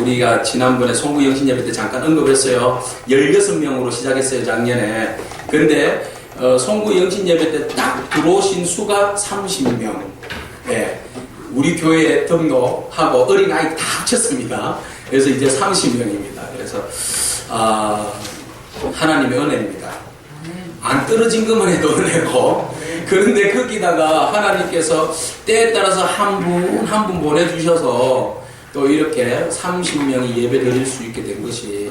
우리가 지난번에 송구 영신 예배 때 잠깐 언급했어요. 16명으로 시작했어요, 작년에. 근데 송구 영신 예배 때 딱 들어오신 수가 30명. 예. 우리 교회에 등록하고 어린아이 다 합쳤습니다. 그래서 이제 30명입니다. 그래서 하나님의 은혜입니다. 안 떨어진 것만 해도 은혜고, 그런데 거기다가 하나님께서 때에 따라서 한 분 한 분 보내주셔서 또 이렇게 30명이 예배 드릴 수 있게 된 것이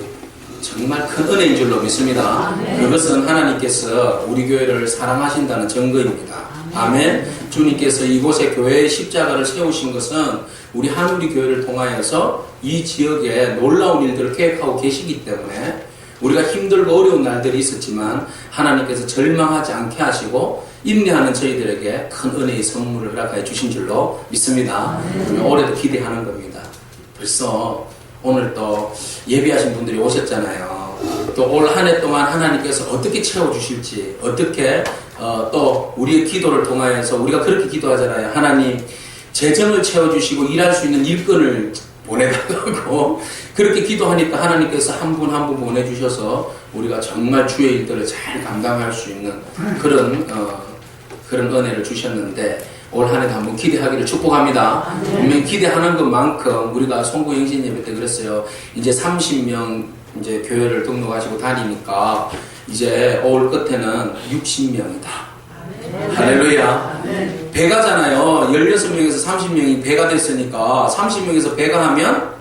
정말 큰 은혜인 줄로 믿습니다. 그것은 하나님께서 우리 교회를 사랑하신다는 증거입니다. 아멘. 주님께서 이곳에 교회의 십자가를 세우신 것은 우리 한우리 교회를 통하여서 이 지역에 놀라운 일들을 계획하고 계시기 때문에 우리가 힘들고 어려운 날들이 있었지만 하나님께서 절망하지 않게 하시고 인내하는 저희들에게 큰 은혜의 선물을 허락하여 주신 줄로 믿습니다. 올해도 기대하는 겁니다. 벌써 오늘 또 예비하신 분들이 오셨잖아요. 또 올 한 해 동안 하나님께서 어떻게 채워주실지, 어떻게 또 우리의 기도를 통하여서 우리가 그렇게 기도하잖아요. 하나님 재정을 채워주시고 일할 수 있는 일꾼을 보내달라고 그렇게 기도하니까 하나님께서 한 분 한 분 보내주셔서 우리가 정말 주의 일들을 잘 감당할 수 있는 그런 은혜를 주셨는데 올 한 해도 한번 기대하기를 축복합니다. 분명히 기대하는 것만큼 우리가 송구 영신 예배 때 그랬어요. 이제 30명 이제 교회를 등록하시고 다니니까 이제 올 끝에는 60명이다. 할렐루야. 배가잖아요. 16명에서 30명이 배가 됐으니까 30명에서 배가 하면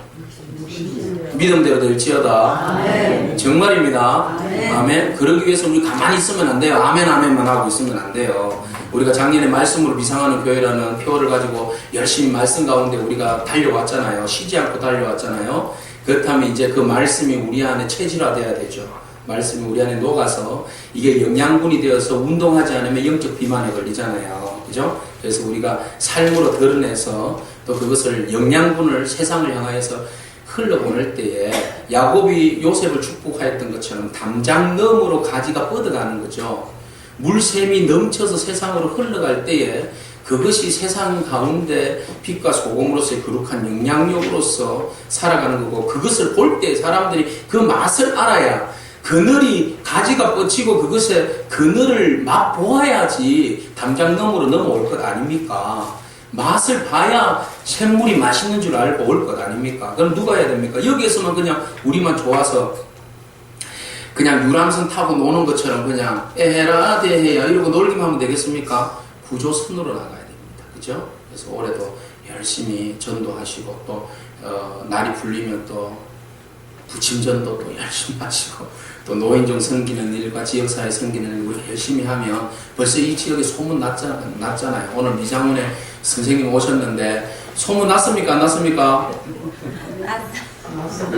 믿음대로 될지어다. 정말입니다. 아멘. 그러기 위해서 우리 가만히 있으면 안 돼요. 아멘 아멘만 하고 있으면 안 돼요. 우리가 작년에 말씀으로 비상하는 교회라는 표어를 가지고 열심히 말씀 가운데 우리가 달려왔잖아요. 쉬지 않고 달려왔잖아요. 그렇다면 이제 그 말씀이 우리 안에 체질화돼야 되죠. 말씀이 우리 안에 녹아서 이게 영양분이 되어서 운동하지 않으면 영적 비만에 걸리잖아요. 그죠? 그래서 우리가 삶으로 드러내서 또 그것을 영양분을 세상을 향하여서 흘러보낼 때에 야곱이 요셉을 축복하였던 것처럼 담장 너머로 가지가 뻗어가는 거죠. 물샘이 넘쳐서 세상으로 흘러갈 때에 그것이 세상 가운데 빛과 소금으로서의 거룩한 영향력으로서 살아가는 거고, 그것을 볼 때 사람들이 그 맛을 알아야 그늘이 가지가 뻗치고 그것의 그늘을 맛보아야지 담장 너머로 넘어올 것 아닙니까? 맛을 봐야 샘물이 맛있는 줄 알고 올 것 아닙니까? 그럼 누가 해야 됩니까? 여기에서만 그냥 우리만 좋아서 그냥 유람선 타고 노는 것처럼 그냥 에헤라 대해야 이러고 놀기만 하면 되겠습니까? 구조선으로 나가야 됩니다. 그죠? 그래서 올해도 열심히 전도하시고 또 날이 풀리면 또 부침전도 또 열심히 하시고 또 노인정 섬기는 일과 지역사회 섬기는 일 우리 열심히 하면 벌써 이 지역에 소문 났잖아요. 오늘 미장원에 선생님 오셨는데 소문 났습니까? 안 났습니까?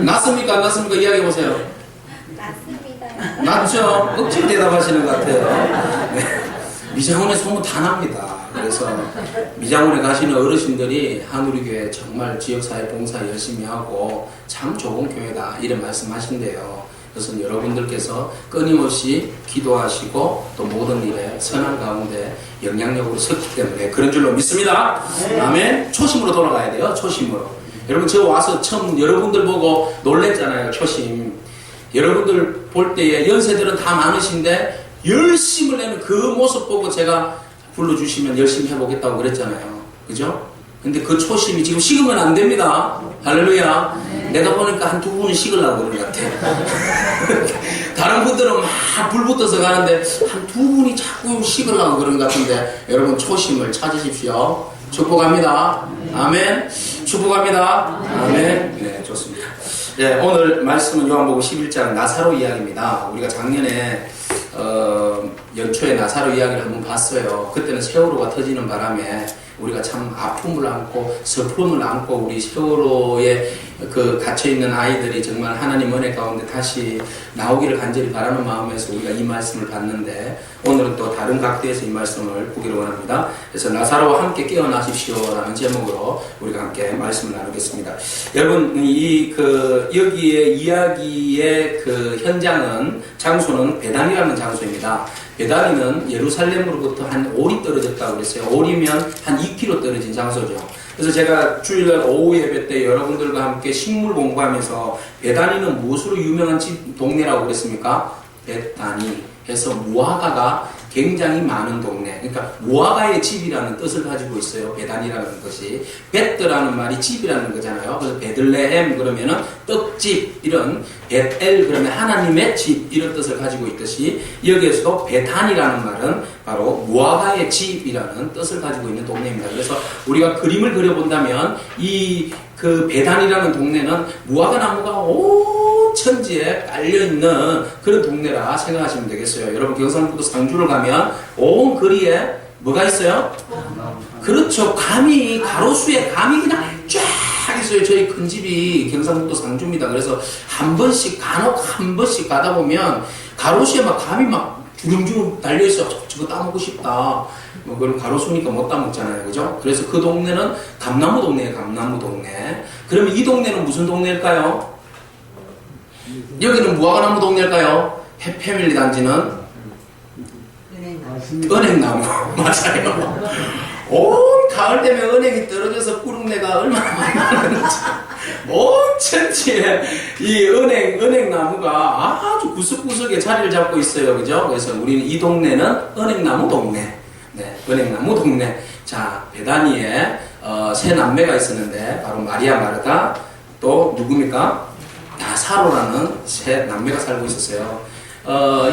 났습니까? 안 났습니까? 이야기해 보세요. 맞습니다. 났죠? 억지로 대답하시는 것 같아요. 네. 미장원에 소문 다 납니다. 그래서 미장원에 가시는 어르신들이 한우리교회 정말 지역사회 봉사 열심히 하고 참 좋은 교회다 이런 말씀하신대요. 그래서 여러분들께서 끊임없이 기도하시고 또 모든 일에 선한 가운데 영향력으로 섰기 때문에 그런 줄로 믿습니다. 아멘. 초심으로 돌아가야 돼요. 초심으로. 여러분 저 와서 처음 여러분들 보고 놀랬잖아요. 초심. 여러분들 볼 때에 연세들은 다 많으신데 열심을 내는 그 모습 보고 제가 불러주시면 열심히 해보겠다고 그랬잖아요. 그죠? 근데 그 초심이 지금 식으면 안 됩니다. 할렐루야. 내가 보니까 한 두 분은 식으려고 그러는 것 같아. 다른 분들은 막 불 붙어서 가는데 한 두 분이 자꾸 식으려고 그러는 것 같은데 여러분 초심을 찾으십시오. 축복합니다. 아멘. 축복합니다. 아멘. 네, 좋습니다. 네, 오늘 말씀은 요한복음 11장 나사로 이야기입니다. 우리가 작년에 연초에 나사로 이야기를 한번 봤어요. 그때는 세월호가 터지는 바람에 우리가 참 아픔을 안고 슬픔을 안고 우리 세월호에 그 갇혀있는 아이들이 정말 하나님 은혜 가운데 다시 나오기를 간절히 바라는 마음에서 우리가 이 말씀을 봤는데 오늘은 또 다른 각도에서 이 말씀을 보기를 원합니다. 그래서 나사로와 함께 깨어나십시오 라는 제목으로 우리가 함께 말씀을 나누겠습니다. 여러분 여기에 이야기의 그 현장은 장소는 베단이라는 장소입니다. 베단이는 예루살렘으로부터 한 5리 떨어졌다고 그랬어요. 5리면 한 2km 떨어진 장소죠. 그래서 제가 주일날 오후 예배 때 여러분들과 함께 식물 공부하면서 베다니는 무엇으로 유명한 동네라고 그랬습니까? 베다니 해서 무화과가 굉장히 많은 동네. 그러니까 무화과의 집이라는 뜻을 가지고 있어요. 베단이라는 것이. 베트라는 말이 집이라는 거잖아요. 그래서 베들레헴 그러면은 떡집 이런 베텔 그러면 하나님의 집 이런 뜻을 가지고 있듯이 여기에서도 베단이라는 말은 바로 무화과의 집이라는 뜻을 가지고 있는 동네입니다. 그래서 우리가 그림을 그려본다면 이 그 베단이라는 동네는 무화과 나무가 온 천지에 깔려있는 그런 동네라 생각하시면 되겠어요. 여러분 경상북도 상주를 가면 온 거리에 뭐가 있어요? 그렇죠. 감이 가로수에 감이 그냥 쫙 있어요. 저희 큰 집이 경상북도 상주입니다. 그래서 한 번씩 간혹 한 번씩 가다 보면 가로수에 막 감이 막 주름주름 달려있어. 저거 따먹고 싶다. 뭐 그럼 가로수니까 못 따먹잖아요. 그죠? 그래서 그 동네는 감나무 동네예요. 감나무 동네. 그러면 이 동네는 무슨 동네일까요? 여기는 무화과나무 동네일까요? 해패밀리 단지는 은행나무. 맞아요. 온 가을 되면 은행이 떨어져서 꾸릉내가 얼마나 많이 나는지. 온 천지에 이 은행나무가 아주 구석구석에 자리를 잡고 있어요. 그죠? 그래서 우리는 이 동네는 은행나무 동네. 네, 은행나무 동네. 자, 베다니에 세 남매가 있었는데 바로 마리아 마르다 또 누굽니까? 나사로라는 세 남매가 살고 있었어요.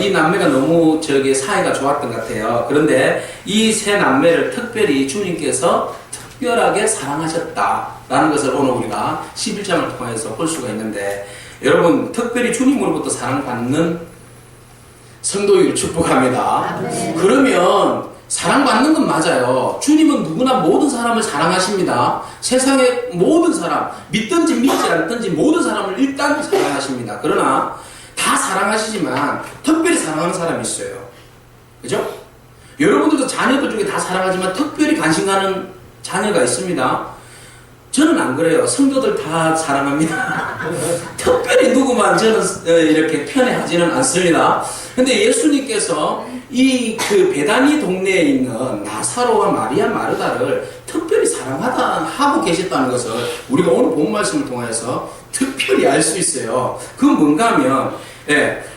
이 남매가 너무 사이가 좋았던 것 같아요. 그런데 이 세 남매를 특별히 주님께서 특별하게 사랑하셨다라는 것을 오늘 우리가 11장을 통해서 볼 수가 있는데 여러분 특별히 주님으로부터 사랑받는 성도이기를 축복합니다. 그러면 사랑받는 건 맞아요. 주님은 누구나 모든 사람을 사랑하십니다. 세상의 모든 사람, 믿든지 믿지 않든지 모든 사람을 일단 사랑하십니다. 그러나 다 사랑하시지만 특별히 사랑하는 사람이 있어요. 그죠? 여러분들도 자녀들 중에 다 사랑하지만 특별히 관심 가는 자녀가 있습니다. 저는 안 그래요. 성도들 다 사랑합니다. 특별히 누구만 저는 이렇게 편애하지는 않습니다. 근데 예수님께서 이 그 베다니 동네에 있는 나사로와 마리아 마르다를 특별히 사랑하고 계셨다는 것을 우리가 오늘 본 말씀을 통해서 특별히 알 수 있어요. 그건 뭔가 하면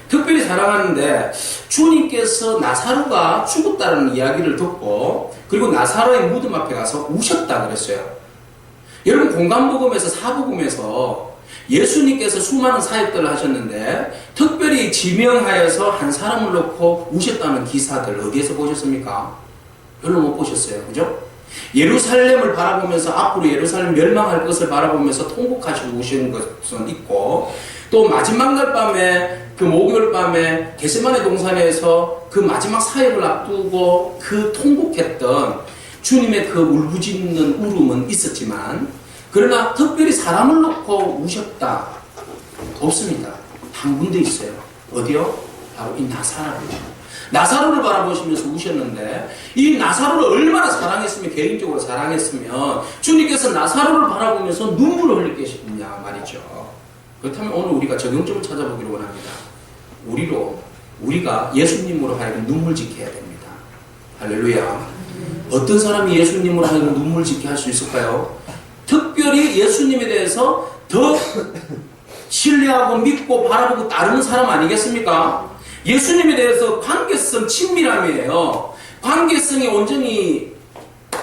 특별히 사랑하는데 주님께서 나사로가 죽었다는 이야기를 듣고 그리고 나사로의 무덤 앞에 가서 우셨다 그랬어요. 여러분 공간복음에서 사복음에서 예수님께서 수많은 사역들을 하셨는데 특별히 지명하여서 한 사람을 놓고 우셨다는 기사들 어디에서 보셨습니까? 별로 못 보셨어요. 그죠? 예루살렘을 바라보면서 앞으로 예루살렘 멸망할 것을 바라보면서 통곡하시고 우시는 것은 있고 또 마지막 날 밤에 그 목요일 밤에 겟세마네 동산에서 그 마지막 사역을 앞두고 그 통곡했던 주님의 그 울부짖는 울음은 있었지만 그러나 특별히 사람을 놓고 우셨다 없습니다. 한 군데 있어요. 어디요? 바로 이 나사로를 바라보시면서 우셨는데 이 나사로를 얼마나 사랑했으면 개인적으로 사랑했으면 주님께서 나사로를 바라보면서 눈물을 흘릴 것이냐 말이죠. 그렇다면 오늘 우리가 적용점을 찾아보기로 원합니다. 우리가 예수님으로 하여금 눈물 짓게 해야 됩니다. 할렐루야. 어떤 사람이 예수님으로 하여금 눈물 짓게 할 수 있을까요? 특별히 예수님에 대해서 더 신뢰하고 믿고 바라보고 따르는 사람 아니겠습니까? 예수님에 대해서 관계성 친밀함이에요. 관계성이 온전히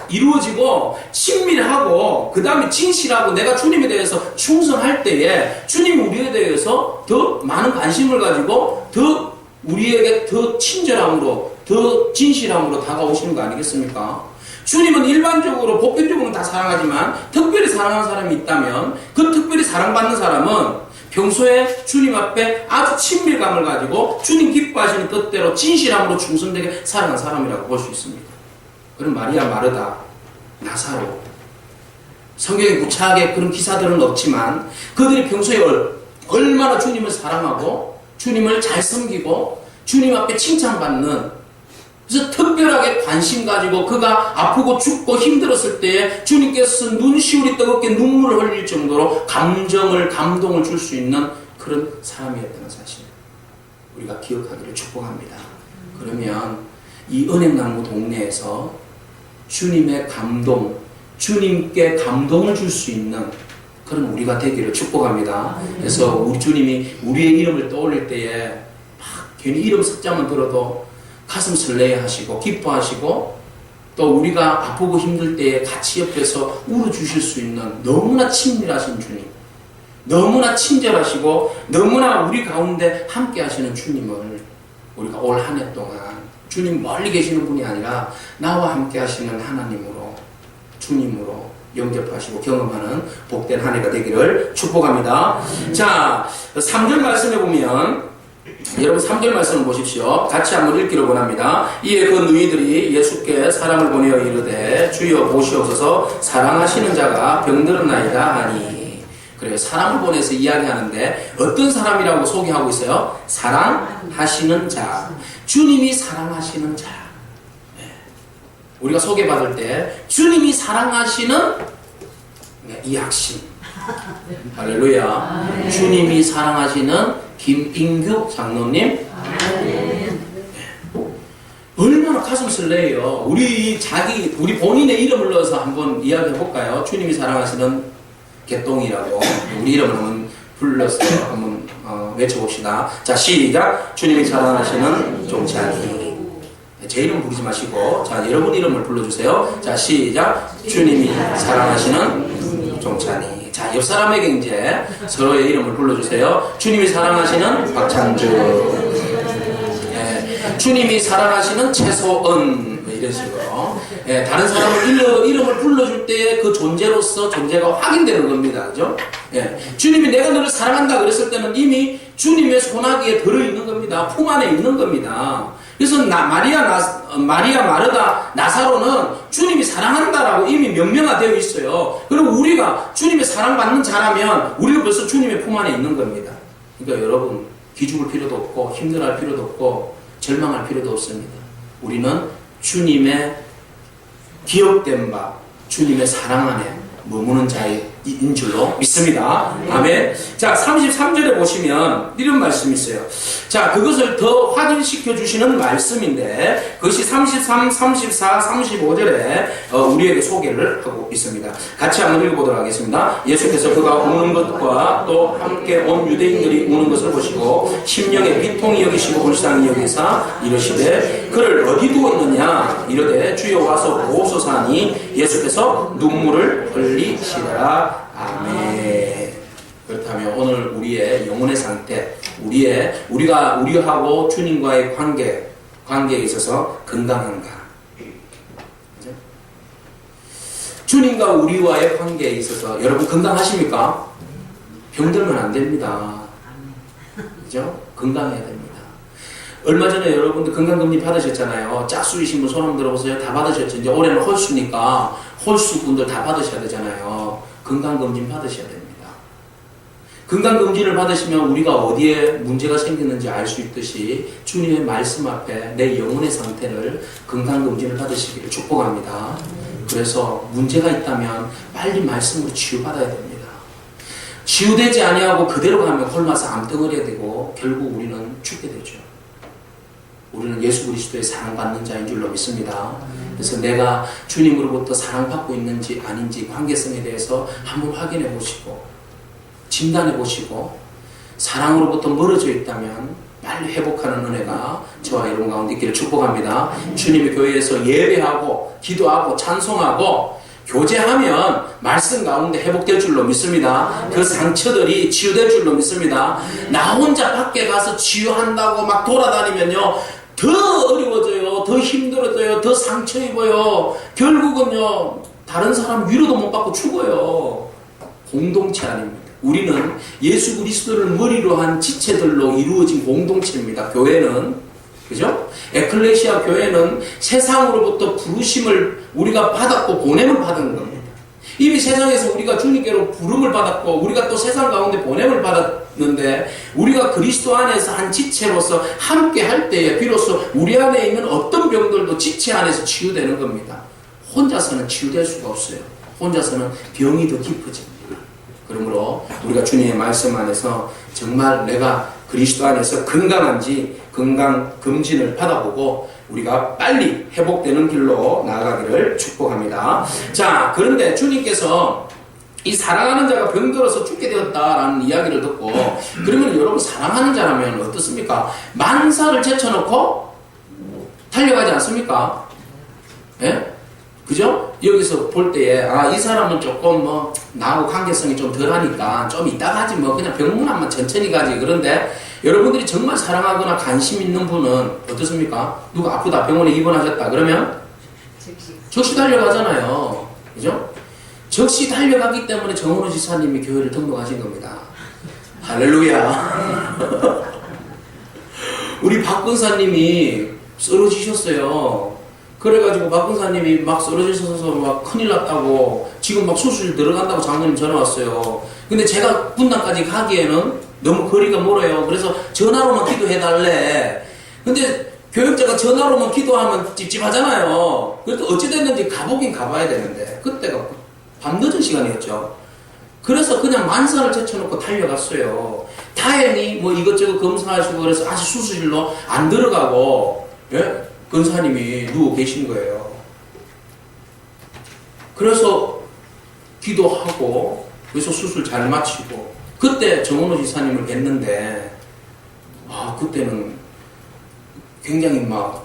이루어지고 친밀하고 그 다음에 진실하고 내가 주님에 대해서 충성할 때에 주님이 우리에 대해서 더 많은 관심을 가지고 더 우리에게 더 친절함으로 더 진실함으로 다가오시는 거 아니겠습니까? 주님은 일반적으로 보편적으로는 다 사랑하지만 특별히 사랑하는 사람이 있다면 그 특별히 사랑받는 사람은 평소에 주님 앞에 아주 친밀감을 가지고 주님 기뻐하시는 뜻대로 진실함으로 충성되게 살아간 사람이라고 볼 수 있습니다. 그런 마리아 마르다, 나사로 성경에 구차하게 그런 기사들은 없지만 그들이 평소에 얼마나 주님을 사랑하고 주님을 잘 섬기고 주님 앞에 칭찬받는 그래서 특별하게 관심 가지고 그가 아프고 죽고 힘들었을 때에 주님께서 눈시울이 뜨겁게 눈물을 흘릴 정도로 감동을 줄 수 있는 그런 사람이었다는 사실 우리가 기억하기를 축복합니다. 그러면 이 은행나무 동네에서 주님의 감동, 주님께 감동을 줄 수 있는 그런 우리가 되기를 축복합니다. 그래서 우리 주님이 우리의 이름을 떠올릴 때에 막 괜히 이름 석자만 들어도 가슴 설레게 하시고 기뻐하시고 또 우리가 아프고 힘들 때에 같이 옆에서 울어주실 수 있는 너무나 친밀하신 주님, 너무나 친절하시고 너무나 우리 가운데 함께 하시는 주님을 우리가 올 한 해 동안 주님 멀리 계시는 분이 아니라 나와 함께 하시는 하나님으로 주님으로 영접하시고 경험하는 복된 한 해가 되기를 축복합니다. 자, 3절 말씀에 보면 여러분 3절 말씀을 보십시오. 같이 한번 읽기를 원합니다. 이에 그 누이들이 예수께 사람을 보내어 이르되 주여 보시옵소서 사랑하시는 자가 병들었나이다 하니. 그래요. 사람을 보내서 이야기하는데 어떤 사람이라고 소개하고 있어요? 사랑하시는 자. 주님이 사랑하시는 자. 우리가 소개받을 때 주님이 사랑하시는 이학신, 할렐루야. 주님이 사랑하시는 김인규 장로님, 얼마나 가슴 설레요. 우리 본인의 이름을 넣어서 한번 이야기해 볼까요? 주님이 사랑하시는 개똥이라고 우리 이름을 한번 불러서 한번 외쳐봅시다. 자, 시작. 주님이 사랑하시는 종찬이. 제 이름 부르지 마시고, 자, 여러분 이름을 불러주세요. 자, 시작. 주님이 사랑하시는 종찬이. 자, 옆 사람에게 이제 서로의 이름을 불러주세요. 주님이 사랑하시는 박찬주. 주님이 사랑하시는 최소은. 이런 식으로. 다른 사람을 이름을 불러줄 때의 그 존재로서 존재가 확인되는 겁니다. 그죠? 주님이 내가 너를 사랑한다 그랬을 때는 이미 주님의 손아귀에 들어있는 겁니다. 품 안에 있는 겁니다. 그래서 마리아, 마르다, 나사로는 주님이 사랑한다라고 이미 명명화되어 있어요. 그리고 우리가 주님의 사랑받는 자라면 우리가 벌써 주님의 품 안에 있는 겁니다. 그러니까 여러분 기죽을 필요도 없고 힘들어할 필요도 없고 절망할 필요도 없습니다. 우리는 주님의 기억된 바, 주님의 사랑 안에 머무는 자인 줄로 믿습니다. 아멘. 자, 33절에 보시면 이런 말씀이 있어요. 자, 그것을 더 확인시켜 주시는 말씀인데 그것이 33, 34, 35절에 우리에게 소개를 하고 있습니다. 같이 한번 읽어보도록 하겠습니다. 예수께서 그가 우는 것과 또 함께 온 유대인들이 우는 것을 보시고 심령에 비통이 여기시고 불쌍히 여기사 이르시되 그를 어디 두었느냐 이르되 주여 와서 보소서 하니 예수께서 눈물을 흘리시더라. 아멘. 그렇다면 오늘 우리의 영혼의 상태, 우리하고 주님과의 관계에 있어서 건강한가? 그죠? 주님과 우리와의 관계에 있어서 여러분 건강하십니까? 병들면 안 됩니다. 그죠? 건강해야 됩니다. 얼마 전에 여러분들 건강검진 받으셨잖아요. 짝수이신 분 손 한번 들어보세요. 다 받으셨죠? 이제 올해는 홀수니까 홀수분들 다 받으셔야 되잖아요. 건강검진 받으셔야 됩니다. 건강검진을 받으시면 우리가 어디에 문제가 생겼는지 알 수 있듯이 주님의 말씀 앞에 내 영혼의 상태를 건강검진을 받으시기를 축복합니다. 그래서 문제가 있다면 빨리 말씀으로 치유받아야 됩니다. 치유되지 아니하고 그대로 가면 홀마서 암덩어리가 되고 결국 우리는 죽게 되죠. 우리는 예수 그리스도의 사랑받는 자인 줄로 믿습니다. 그래서 내가 주님으로부터 사랑받고 있는지 아닌지 관계성에 대해서 한번 확인해 보시고 진단해 보시고 사랑으로부터 멀어져 있다면 빨리 회복하는 은혜가 저와 여러분 가운데 있기를 축복합니다. 주님의 교회에서 예배하고 기도하고 찬송하고 교제하면 말씀 가운데 회복될 줄로 믿습니다. 그 상처들이 치유될 줄로 믿습니다. 나 혼자 밖에 가서 치유한다고 막 돌아다니면요 더 어려워져요. 더 힘들어져요. 더 상처 입어요. 결국은요 다른 사람 위로도 못 받고 죽어요. 공동체 아닙니다. 우리는 예수 그리스도를 머리로 한 지체들로 이루어진 공동체입니다. 교회는 그죠? 에클레시아 교회는 세상으로부터 부르심을 우리가 받았고 보냄을 받은 겁니다. 이미 세상에서 우리가 주님께로 부름을 받았고 우리가 또 세상 가운데 보냄을 받았는데 우리가 그리스도 안에서 한 지체로서 함께 할 때에 비로소 우리 안에 있는 어떤 병들도 지체 안에서 치유되는 겁니다. 혼자서는 치유될 수가 없어요. 혼자서는 병이 더 깊어집니다. 그러므로 우리가 주님의 말씀 안에서 정말 내가 그리스도 안에서 건강한지 건강 검진을 받아보고 우리가 빨리 회복되는 길로 나아가기를 축복합니다. 자, 그런데 주님께서 이 사랑하는 자가 병들어서 죽게 되었다라는 이야기를 듣고, 그러면 여러분 사랑하는 자라면 어떻습니까? 만사를 제쳐놓고 달려가지 않습니까? 예? 그죠? 여기서 볼 때에 이 사람은 조금 뭐 나하고 관계성이 좀 덜하니까 좀 이따 가지, 뭐 그냥 병문안만 천천히 가지. 그런데 여러분들이 정말 사랑하거나 관심 있는 분은 어떻습니까? 누가 아프다, 병원에 입원하셨다 그러면 즉시 달려가잖아요. 그죠? 즉시 달려가기 때문에 정은호 지사님이 교회를 등록하신 겁니다. 할렐루야. 우리 박 군사님이 쓰러지셨어요. 그래가지고 박 군사님이 막 쓰러지셔서 막 큰일 났다고, 지금 막 수술 들어간다고 장로님 전화 왔어요. 근데 제가 분당까지 가기에는 너무 거리가 멀어요. 그래서 전화로만 기도해달래. 근데 교육자가 전화로만 기도하면 찝찝하잖아요. 그래도 어찌됐는지 가보긴 가봐야 되는데, 그때가 밤늦은 시간이었죠. 그래서 그냥 만사를 제쳐놓고 달려갔어요. 다행히 뭐 이것저것 검사하시고 그래서 아직 수술실로 안 들어가고, 예? 근사님이 누워 계신 거예요. 그래서 기도하고, 그래서 수술 잘 마치고, 그때 정은호 지사님을 뵀는데, 그때는 굉장히 막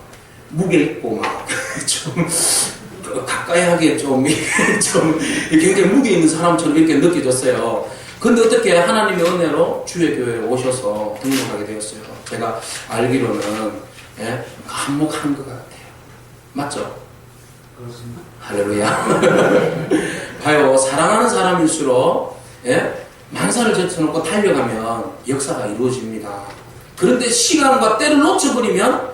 무게 있고 막 좀 가까이 하기에 좀 굉장히 무게 있는 사람처럼 이렇게 느껴졌어요. 근데 어떻게 하나님의 은혜로 주의 교회에 오셔서 등록하게 되었어요. 제가 알기로는 한몫한 것 같아요. 맞죠? 그렇습니다. 할렐루야. 봐요. 사랑하는 사람일수록 만사를 제쳐놓고 달려가면 역사가 이루어집니다. 그런데 시간과 때를 놓쳐버리면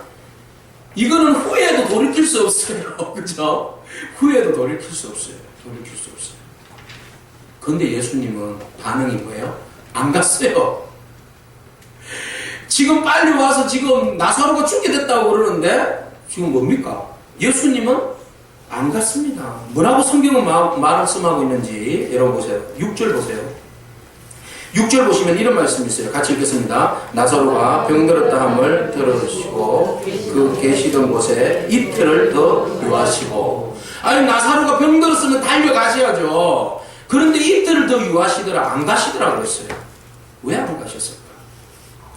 이거는 후회도 돌이킬 수 없어요. 그죠? 후회도 돌이킬 수 없어요. 돌이킬 수 없어요. 그런데 예수님은 반응이 뭐예요? 안 갔어요. 지금 빨리 와서 지금 나사로가 죽게 됐다고 그러는데 지금 뭡니까? 예수님은 안 갔습니다. 뭐라고 성경은 말씀하고 있는지 여러분 보세요. 6절 보세요. 6절 보시면 이런 말씀이 있어요. 같이 읽겠습니다. 나사로가 병들었다 함을 들어주시고 그 계시던 곳에 이틀을 더 유하시고. 아니, 나사로가 병들었으면 달려가셔야죠. 그런데 이틀을 더 유하시더라, 안 가시더라 그랬어요. 왜 안 가셨을까?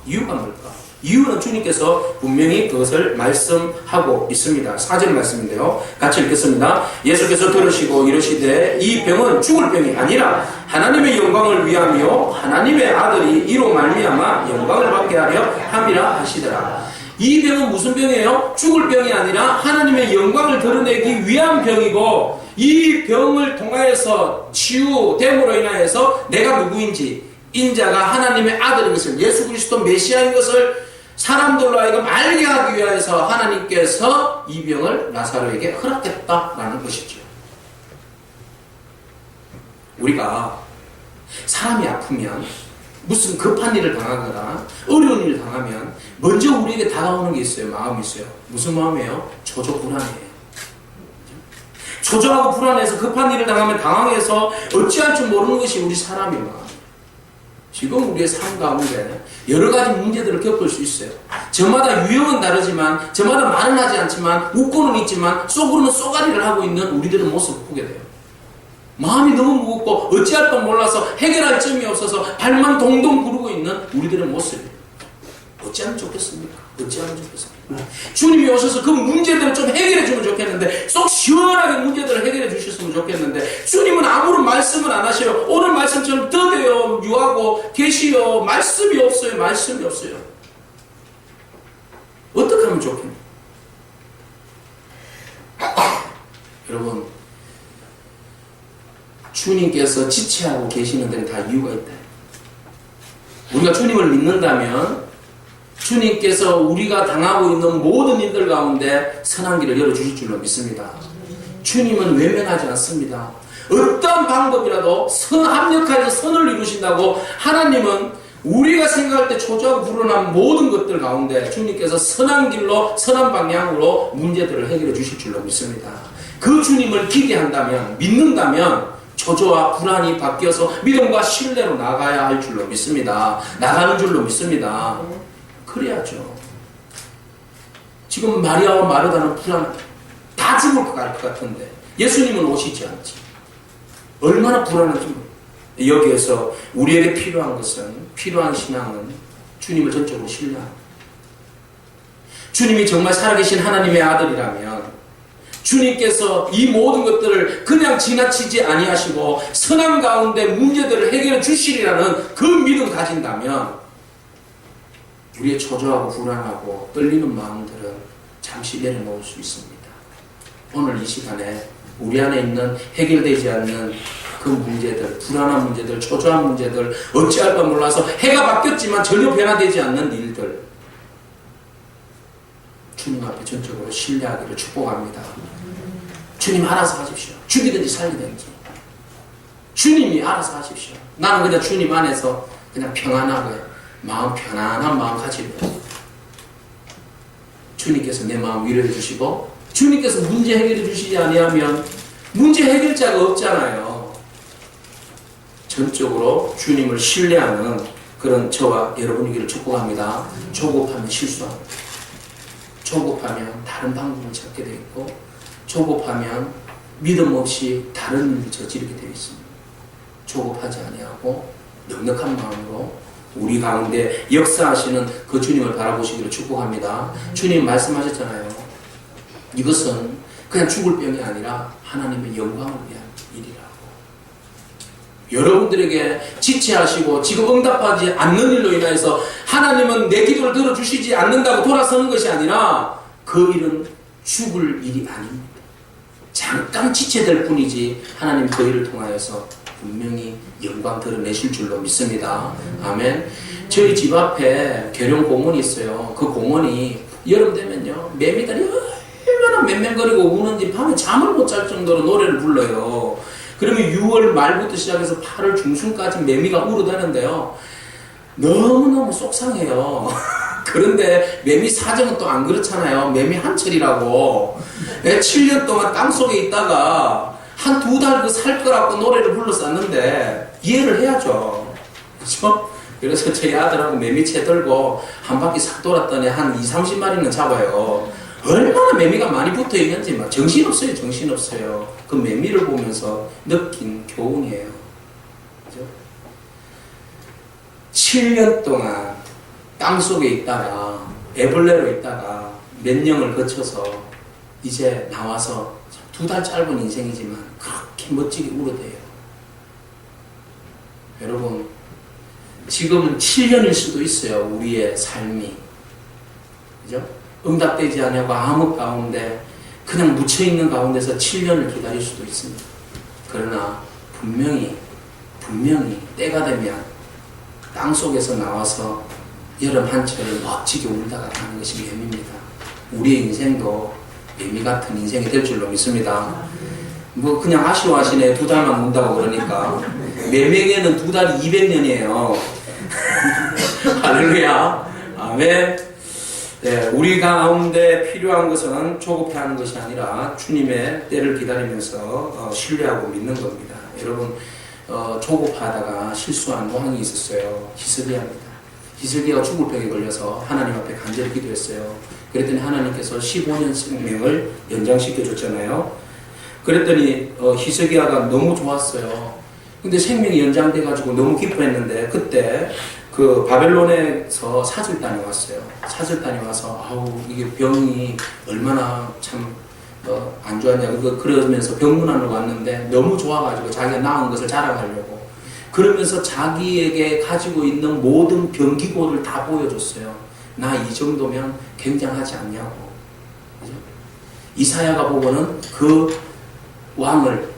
이유가 뭘까? 이유는 주님께서 분명히 그것을 말씀하고 있습니다. 4절 말씀인데요. 같이 읽겠습니다. 예수께서 들으시고 이르시되 이 병은 죽을 병이 아니라 하나님의 영광을 위하며 하나님의 아들이 이로 말미암아 영광을 받게 하려 함이라 하시더라. 이 병은 무슨 병이에요? 죽을 병이 아니라 하나님의 영광을 드러내기 위한 병이고, 이 병을 통하여서 치유됨으로 인하여서 내가 누구인지, 인자가 하나님의 아들인 것을, 예수 그리스도 메시아인 것을 사람들로 하여금 알게 하기 위해서 하나님께서 이 병을 나사로에게 허락했다라는 것이죠. 우리가 사람이 아프면, 무슨 급한 일을 당하거나 어려운 일을 당하면 먼저 우리에게 다가오는 게 있어요. 마음이 있어요. 무슨 마음이에요? 초조 불안이에요. 초조하고 불안해서 급한 일을 당하면 당황해서 어찌할 줄 모르는 것이 우리 사람의 마음. 지금 우리의 삶 가운데 여러 가지 문제들을 겪을 수 있어요. 저마다 유형은 다르지만, 저마다 말은 하지 않지만, 웃고는 있지만 속으로는 쏘가리를 하고 있는 우리들의 모습을 보게 돼요. 마음이 너무 무겁고 어찌할 건 몰라서 해결할 점이 없어서 발만 동동 구르고 있는 우리들의 모습이에요. 어찌하면 좋겠습니까? 어찌하면 좋겠습니까? 주님이 오셔서 그 문제들을 좀 해결해 주면 좋겠는데, 쏙 시원하게 문제들을 해결해 주셨으면 좋겠는데, 주님은 아무런 말씀을 안 하셔요. 오늘 말씀처럼 더뎌요, 유하고 계시요, 말씀이 없어요. 말씀이 없어요. 어떻게 하면 좋겠냐? 여러분, 주님께서 지체하고 계시는 데는 다 이유가 있다. 우리가 주님을 믿는다면 주님께서 우리가 당하고 있는 모든 일들 가운데 선한 길을 열어주실 줄로 믿습니다. 주님은 외면하지 않습니다. 어떤 방법이라도 합력하여서 선을 이루신다고 하나님은 우리가 생각할 때 초조하고 불안한 모든 것들 가운데 주님께서 선한 길로, 선한 방향으로 문제들을 해결해 주실 줄로 믿습니다. 그 주님을 기대한다면, 믿는다면 초조와 불안이 바뀌어서 믿음과 신뢰로 나가야 할 줄로 믿습니다. 나가는 줄로 믿습니다. 그래야죠. 지금 마리아와 마르다는 불안, 다 죽을 것 같은데 예수님은 오시지 않지. 얼마나 불안한지 모르겠어요. 여기에서 우리에게 필요한 것은, 필요한 신앙은 주님을 전적으로 신뢰하는, 주님이 정말 살아계신 하나님의 아들이라면 주님께서 이 모든 것들을 그냥 지나치지 아니하시고 선한 가운데 문제들을 해결해 주시리라는 그 믿음 가진다면 우리의 초조하고 불안하고 떨리는 마음들은 잠시 내려놓을 수 있습니다. 오늘 이 시간에 우리 안에 있는 해결되지 않는 그 문제들, 불안한 문제들, 초조한 문제들, 어찌할 바 몰라서 해가 바뀌었지만 전혀 변화되지 않는 일들, 주님 앞에 전적으로 신뢰하기를 축복합니다. 주님 알아서 하십시오. 죽이든지 살리든지 주님이 알아서 하십시오. 나는 그냥 주님 안에서 그냥 평안하게 마음, 편안한 마음 가지려고. 주님께서 내 마음 위로해 주시고 주님께서 문제 해결해 주시지 아니하면 문제 해결자가 없잖아요. 전적으로 주님을 신뢰하는 그런 저와 여러분이기를 축복합니다. 조급하면 실수합니다. 조급하면 다른 방법을 찾게 되어 있고, 조급하면 믿음 없이 다른 일을 저지르게 되어 있습니다. 조급하지 아니하고 넉넉한 마음으로 우리 가운데 역사하시는 그 주님을 바라보시기를 축복합니다. 주님 말씀하셨잖아요. 이것은 그냥 죽을 병이 아니라 하나님의 영광을 위한 일이라고. 여러분들에게 지체하시고 지금 응답하지 않는 일로 인해서 하나님은 내 기도를 들어주시지 않는다고 돌아서는 것이 아니라 그 일은 죽을 일이 아닙니다. 잠깐 지체될 뿐이지 하나님 그 일을 통하여서 분명히 영광 드러내실 줄로 믿습니다. 아멘. 저희 집 앞에 계룡 공원이 있어요. 그 공원이 여름 되면요 매미들이 얼마나 맴맴거리고 우는지 밤에 잠을 못 잘 정도로 노래를 불러요. 그러면 6월 말부터 시작해서 8월 중순까지 매미가 울어대는데요. 너무너무 속상해요. 그런데 매미 사정은 또 안 그렇잖아요. 매미 한철이라고 7년 동안 땅속에 있다가 한 2달 그 살 거라고 노래를 불렀었는데 이해를 해야죠. 그렇죠? 그래서 저희 아들하고 매미채 들고 한 바퀴 싹 돌았더니 한 20-30마리는 잡아요. 얼마나 매미가 많이 붙어 있는지 막 정신없어요. 정신없어요. 그 매미를 보면서 느낀 교훈이에요. 그죠? 7년 동안 땅속에 있다가 애벌레로 있다가 몇 년을 거쳐서 이제 나와서 2달 짧은 인생이지만 그렇게 멋지게 울어대요. 여러분, 지금은 7년일 수도 있어요. 우리의 삶이. 그죠? 응답되지 않고 암흑 가운데 그냥 묻혀있는 가운데서 7년을 기다릴 수도 있습니다. 그러나 분명히 때가 되면 땅속에서 나와서 여름 한철을 멋지게 울다가 가는 것이 매미입니다. 우리의 인생도 매미 같은 인생이 될 줄로 믿습니다. 뭐 그냥 아쉬워하시네. 2달만 운다고 그러니까. 매미에게는 2달이 200년이에요. 할렐루야. 아멘. 네, 우리 가운데 필요한 것은 조급해하는 것이 아니라 주님의 때를 기다리면서 신뢰하고 믿는 겁니다. 여러분, 조급하다가 실수한 왕이 있었어요. 히스기야입니다. 히스기야가 죽을 병에 걸려서 하나님 앞에 간절히 기도했어요. 그랬더니 하나님께서 15년 생명을 연장시켜 줬잖아요. 그랬더니 히스기야가 너무 좋았어요. 근데 생명이 연장돼 가지고 너무 기뻐했는데 그때 그 바벨론에서 사절단이 왔어요. 사절단이 와서 아우 이게 병이 얼마나 참 안 좋았냐 그러면서 병문안으로 왔는데 너무 좋아가지고 자기가 나은 것을 자랑하려고 그러면서 자기에게 가지고 있는 모든 병기고를 다 보여줬어요. 나 이 정도면 굉장하지 않냐고. 그죠? 이사야가 보고는 그 왕을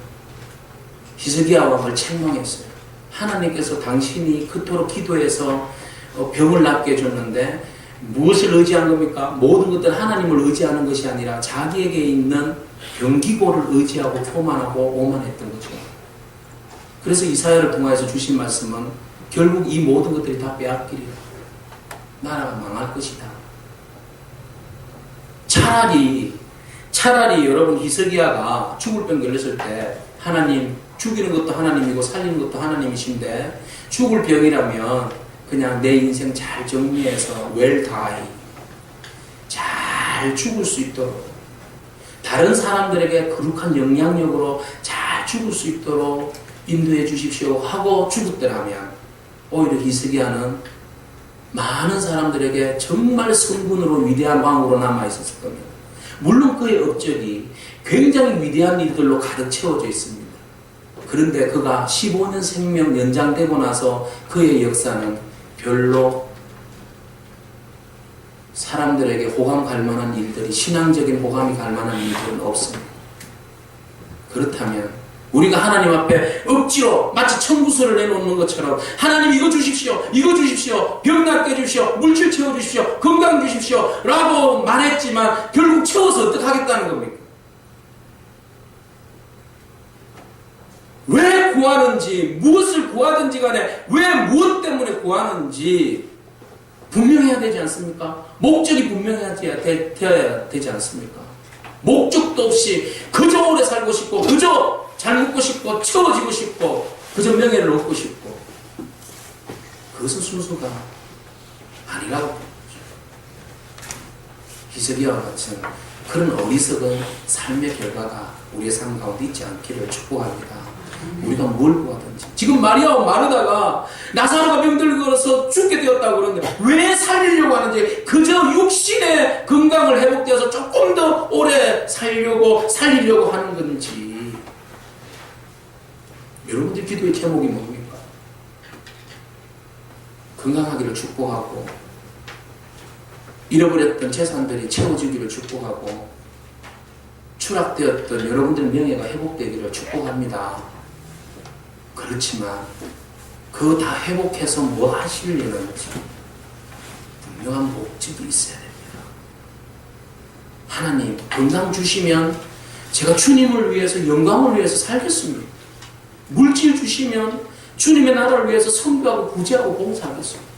히스기야 왕을 책망했어요. 하나님께서 당신이 그토록 기도해서 병을 낫게 해줬는데 무엇을 의지한 겁니까? 모든 것들 하나님을 의지하는 것이 아니라 자기에게 있는 병기고를 의지하고 교만하고 오만했던 거죠. 그래서 이사야를 통하여서 주신 말씀은 결국 이 모든 것들이 다 빼앗기리라. 나라가 망할 것이다. 차라리 여러분 히스기야가 죽을 병 걸렸을 때 하나님 죽이는 것도 하나님이고 살리는 것도 하나님이신데 죽을 병이라면 그냥 내 인생 잘 정리해서 잘 잘 죽을 수 있도록, 다른 사람들에게 거룩한 영향력으로 잘 죽을 수 있도록 인도해 주십시오 하고 죽었더라면 오히려 히스기야는 많은 사람들에게 정말 성군으로 위대한 왕으로 남아있었을 겁니다. 물론 그의 업적이 굉장히 위대한 일들로 가득 채워져 있습니다. 그런데 그가 15년 생명 연장되고 나서 그의 역사는 별로 사람들에게 호감 갈 만한 일들이, 신앙적인 호감이 갈 만한 일들은 없습니다. 그렇다면 우리가 하나님 앞에 억지로 마치 청구서를 내놓는 것처럼 하나님 이거 주십시오, 이거 주십시오, 병 낫게 해주십시오, 물질 채워주십시오, 건강 주십시오 라고 말했지만 결국 채워서 어떻게 하겠다는 겁니까? 왜 구하는지, 무엇을 구하든지 간에 왜 무엇 때문에 구하는지 분명해야 되지 않습니까? 목적이 분명해야 되어야 되지 않습니까? 목적도 없이 그저 오래 살고 싶고, 그저 잘 먹고 싶고, 채워지고 싶고, 그저 명예를 얻고 싶고, 그것은 순수가 아니라고. 히스기야와 같은 그런 어리석은 삶의 결과가 우리의 삶 가운데 있지 않기를 축복합니다. 우리가 뭘 구하든지. 지금 마리아와 마르다가 나사로가 병들어서 죽게 되었다고 그러는데 왜 살리려고 하는지, 그저 육신의 건강을 회복되어서 조금 더 오래 살리려고 하는 건지. 여러분들 기도의 제목이 뭡니까? 건강하기를 축복하고, 잃어버렸던 재산들이 채워지기를 축복하고, 추락되었던 여러분들의 명예가 회복되기를 축복합니다. 그렇지만 그거 다 회복해서 뭐 하시려는지 분명한 목적이 있어야 됩니다. 하나님 건강 주시면 제가 주님을 위해서, 영광을 위해서 살겠습니다. 물질 주시면 주님의 나라를 위해서 선교하고 구제하고 봉사하겠습니다.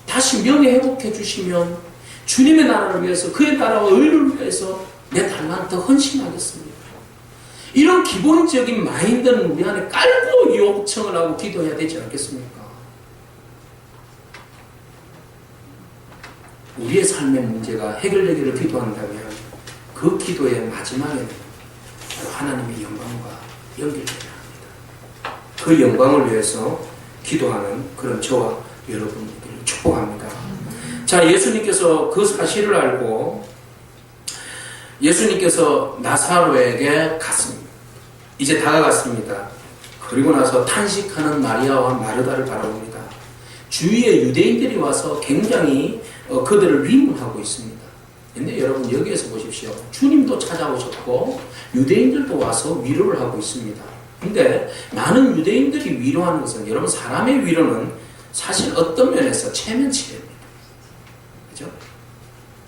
다시 명예 회복해 주시면 주님의 나라를 위해서, 그의 나라와 의를 위해서 내 달란트 헌신하겠습니다. 이런 기본적인 마인드는 우리 안에 깔고 요청을 하고 기도해야 되지 않겠습니까? 우리의 삶의 문제가 해결되기를 기도한다면 그 기도의 마지막에는 바로 하나님의 영광과 연결되어야 합니다. 그 영광을 위해서 기도하는 그런 저와 여러분들을 축복합니다. 자, 예수님께서 그 사실을 알고 예수님께서 나사로에게 갔습니다. 이제 다가갔습니다. 그리고 나서 탄식하는 마리아와 마르다를 바라봅니다. 주위에 유대인들이 와서 굉장히 그들을 위문하고 있습니다. 근데 여러분 여기에서 보십시오. 주님도 찾아오셨고 유대인들도 와서 위로를 하고 있습니다. 근데 많은 유대인들이 위로하는 것은, 여러분 사람의 위로는 사실 어떤 면에서 체면치레입니다. 그죠?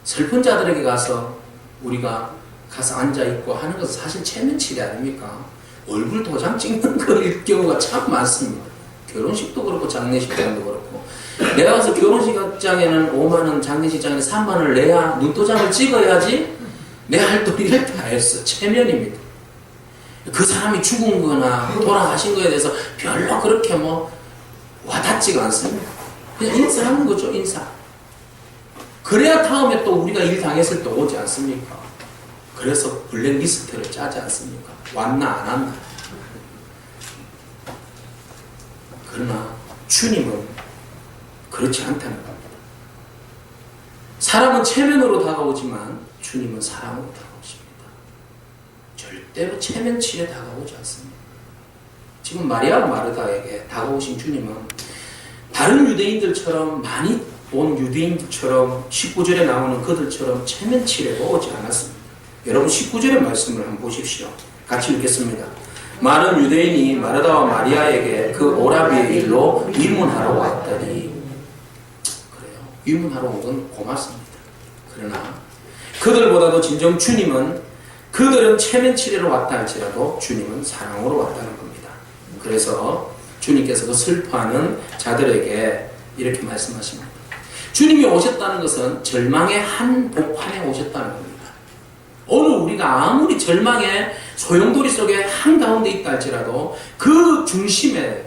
슬픈 자들에게 가서 우리가 가서 앉아있고 하는 것은 사실 체면치레 아닙니까? 얼굴 도장 찍는 거일 경우가 참 많습니다. 결혼식도 그렇고 장례식장도 그렇고. 내가 가서 결혼식장에는 5만원, 장례식장에는 3만원을 내야 눈도장을 찍어야지 내 할 도리를 다 했어. 체면입니다. 그 사람이 죽은 거나 돌아가신 거에 대해서 별로 그렇게 와닿지가 않습니다. 그냥 인사하는 거죠, 인사. 그래야 다음에 또 우리가 일 당했을 때 오지 않습니까? 그래서 블랙리스트를 짜지 않습니까? 왔나 안 왔나. 그러나 주님은 그렇지 않다는 겁니다. 사람은 체면으로 다가오지만 주님은 사랑으로 다가오십니다. 절대로 체면치에 다가오지 않습니다. 지금 마리아와 마르다에게 다가오신 주님은 다른 유대인들처럼, 많이 온 유대인들처럼 19절에 나오는 그들처럼 체면치레고 오지 않았습니다. 여러분 19절의 말씀을 한번 보십시오. 같이 읽겠습니다. 많은 유대인이 마르다와 마리아에게 그 오라비의 일로 위문하러 왔더니, 그래요. 위문하러 온 건 고맙습니다. 그러나 그들보다도 진정 주님은, 그들은 체면치레로 왔다 할지라도 주님은 사랑으로 왔다는 겁니다. 그래서 주님께서 그 슬퍼하는 자들에게 이렇게 말씀하십니다. 주님이 오셨다는 것은 절망의 한 복판에 오셨다는 겁니다. 오늘 우리가 아무리 절망의 소용돌이 속에 한가운데 있다 할지라도 그 중심에,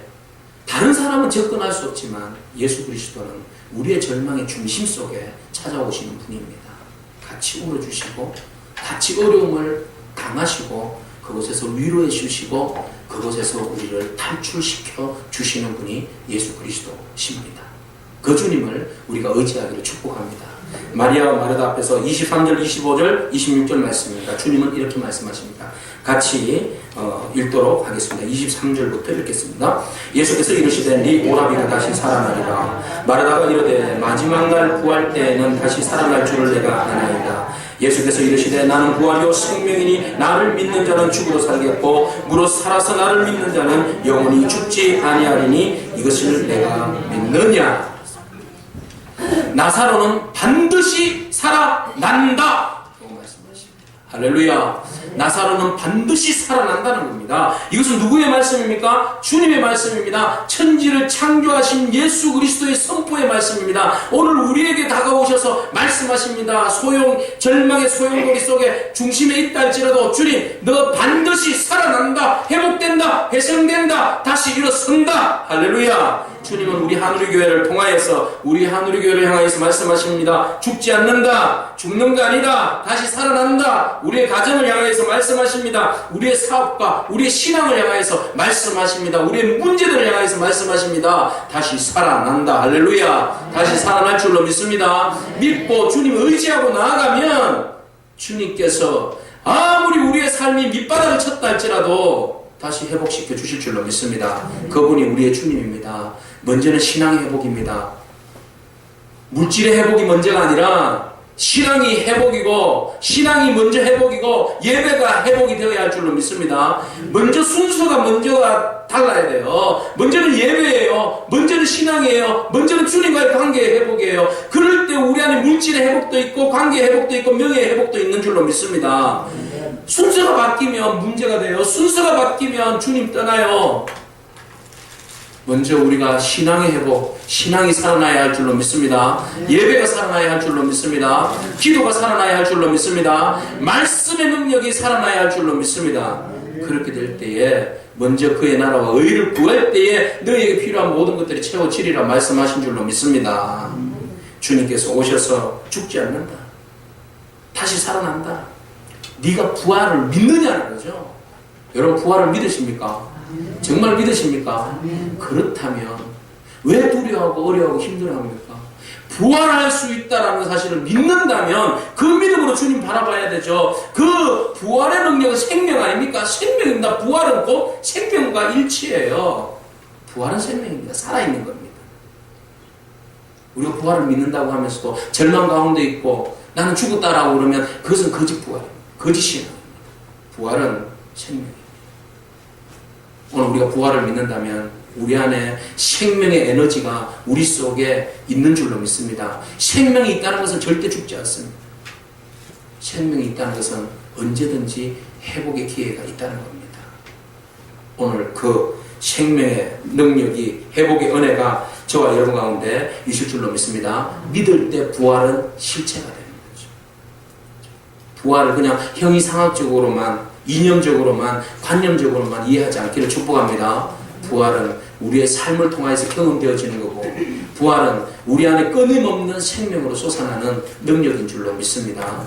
다른 사람은 접근할 수 없지만 예수 그리스도는 우리의 절망의 중심 속에 찾아오시는 분입니다. 같이 울어주시고 같이 어려움을 당하시고 그곳에서 위로해 주시고 그곳에서 우리를 탈출시켜 주시는 분이 예수 그리스도십니다. 그 주님을 우리가 의지하기를 축복합니다. 마리아와 마르다 앞에서 23절, 25절, 26절 말씀입니다. 주님은 이렇게 말씀하십니다. 같이 읽도록 하겠습니다. 23절부터 읽겠습니다. 예수께서 이르시되 네 오라비가 다시 살아나리라. 마르다가 이르되 마지막 날 구할 때에는 다시 살아날 줄을 내가 아나이다. 예수께서 이르시되 나는 부활이요 생명이니 나를 믿는 자는 죽어도 살겠고 무릇 살아서 나를 믿는 자는 영원히 죽지 아니하리니 이것을 내가 믿느냐. 나사로는 반드시 살아난다. 할렐루야. 나사로는 반드시 살아난다는 겁니다. 이것은 누구의 말씀입니까? 주님의 말씀입니다. 천지를 창조하신 예수 그리스도의 선포의 말씀입니다. 오늘 우리에게 다가오셔서 말씀하십니다. 절망의 소용돌이 속에 중심에 있다 할지라도 주님 너 반드시 살아난다, 회복된다, 회생된다, 다시 일어선다. 할렐루야. 주님은 우리 하누리 교회를 통하여서 우리 하누리 교회를 향하여서 말씀하십니다. 죽지 않는다, 죽는 거 아니다, 다시 살아난다. 우리의 가정을 향하여서 말씀하십니다. 우리의 사업과 우리의 신앙을 향하여서 말씀하십니다. 우리의 문제들을 향하여서 말씀하십니다. 다시 살아난다. 할렐루야. 다시 살아날 줄로 믿습니다. 믿고 주님을 의지하고 나아가면 주님께서 아무리 우리의 삶이 밑바닥을 쳤다 할지라도 다시 회복시켜 주실 줄로 믿습니다. 그분이 우리의 주님입니다. 먼저는 신앙의 회복입니다. 물질의 회복이 먼저가 아니라 신앙이 회복이고, 신앙이 먼저 회복이고 예배가 회복이 되어야 할 줄로 믿습니다. 먼저 순서가 먼저가 달라야 돼요. 먼저는 예배예요. 먼저는 신앙이에요. 먼저는 주님과의 관계의 회복이에요. 그럴 때 우리 안에 물질의 회복도 있고 관계의 회복도 있고 명예의 회복도 있는 줄로 믿습니다. 순서가 바뀌면 문제가 돼요. 순서가 바뀌면 주님 떠나요. 먼저 우리가 신앙의 회복, 신앙이 살아나야 할 줄로 믿습니다. 예배가 살아나야 할 줄로 믿습니다. 기도가 살아나야 할 줄로 믿습니다. 말씀의 능력이 살아나야 할 줄로 믿습니다. 그렇게 될 때에 먼저 그의 나라와 의를 구할 때에 너희에게 필요한 모든 것들이 채워지리라 말씀하신 줄로 믿습니다. 주님께서 오셔서 죽지 않는다, 다시 살아난다. 네가 부활을 믿느냐는 거죠. 여러분 부활을 믿으십니까? 정말 믿으십니까? 그렇다면 왜 두려워하고 어려워하고 힘들어합니까? 부활할 수 있다는 사실을 믿는다면 그 믿음으로 주님 바라봐야 되죠. 그 부활의 능력은 생명 아닙니까? 생명입니다. 부활은 곧 생명과 일치예요. 부활은 생명입니다. 살아있는 겁니다. 우리가 부활을 믿는다고 하면서도 절망 가운데 있고 나는 죽었다라고 그러면 그것은 거짓 부활입니다. 거짓 신앙입니다. 부활은 생명입니다. 오늘 우리가 부활을 믿는다면 우리 안에 생명의 에너지가 우리 속에 있는 줄로 믿습니다. 생명이 있다는 것은 절대 죽지 않습니다. 생명이 있다는 것은 언제든지 회복의 기회가 있다는 겁니다. 오늘 그 생명의 능력이, 회복의 은혜가 저와 여러분 가운데 있을 줄로 믿습니다. 믿을 때 부활은 실체가 되는 거죠. 부활을 그냥 형이상학적으로만, 이념적으로만, 관념적으로만 이해하지 않기를 축복합니다. 부활은 우리의 삶을 통해서 경험되어지는 거고, 부활은 우리 안에 끊임없는 생명으로 솟아나는 능력인 줄로 믿습니다.